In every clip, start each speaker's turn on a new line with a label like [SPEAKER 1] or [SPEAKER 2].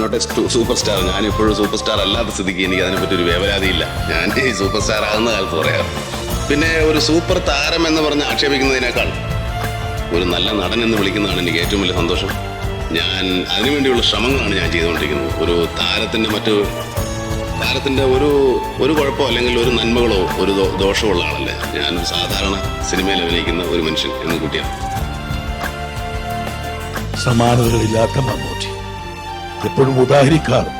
[SPEAKER 1] Not a super star. ഞാനിപ്പോഴും super star അല്ലാത്ത സ്ഥിതിക്ക് എനിക്ക് അതിനെപ്പറ്റി ഒരു വേവലാതിയില്ല. ഞാൻ ഈ സൂപ്പർ സ്റ്റാർ ആകുന്ന കാലത്ത് പറയാം. പിന്നെ ഒരു സൂപ്പർ താരം എന്ന് പറഞ്ഞ് ആക്ഷേപിക്കുന്നതിനേക്കാൾ ഒരു നല്ല നടൻ എന്ന് വിളിക്കുന്നതാണ് എനിക്ക് ഏറ്റവും വലിയ സന്തോഷം. ഞാൻ അതിനുവേണ്ടിയുള്ള ശ്രമങ്ങളാണ് ഞാൻ ചെയ്തുകൊണ്ടിരിക്കുന്നത്. ഒരു താരത്തിൻ്റെ ഒരു കുഴപ്പമോ അല്ലെങ്കിൽ ഒരു നന്മകളോ ഒരു ദോഷമുള്ള ആളല്ലേ. ഞാനൊരു സാധാരണ സിനിമയിൽ അഭിനയിക്കുന്ന ഒരു മനുഷ്യൻ എന്ന് കൂട്ടിയാണ്.
[SPEAKER 2] സമാനതകളില്ലാത്ത മമ്മൂട്ടി എപ്പോഴും ഉദാഹരിക്കാറ്.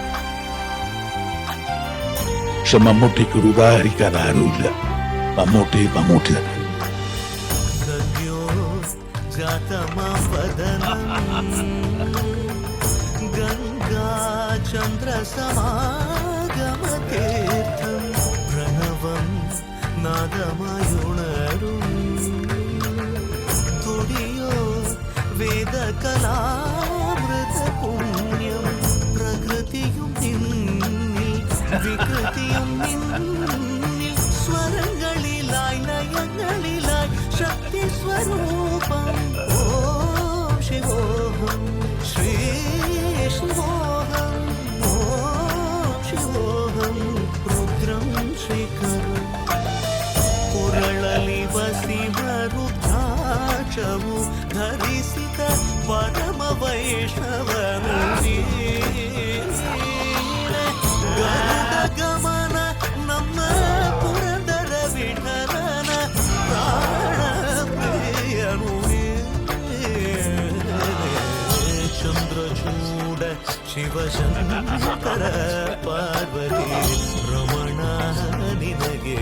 [SPEAKER 2] പക്ഷെ മമ്മൂട്ടിക്ക് ഒരു ഉദാഹരിക്കാൻ ആരുമില്ല. മമ്മൂട്ടി തന്നെ.
[SPEAKER 3] ഗംഗാചന്ദ്രസമാഗമതീർത്ഥം പ്രണവം നാദമയുണരും തുടിയോ വേദകലാമൃത പുണ്യം പ്രകൃതിയും നിന്നിൽ വികൃതിയും നിന്നിൽ സ്വരങ്ങളിലായി ലയങ്ങളിലായി ശക്തി സ്വരൂപം ഓം ശിവോഹം ശ്രീ ശിവോഹം ഓം ശിവോഹം രുദ്രം ശ്രീകരം ಕುರಳಲಿ ವಸಿಮರುದ್ರಾಕ್ಷವು ಧರಿಸಿದ ಪರಮ ವೈಷ್ಣವನು ಗರುಡ ಗಮನ ನಮ್ಮ ಪುರಂದರ ವಿಠಲನ ಪ್ರಾಣ ಪ್ರಿಯನು ಚಂದ್ರಚೂಡ ಶಿವಶಂಕರ ಪಾರ್ವತಿ ರಮಣ ನಿನಗೆ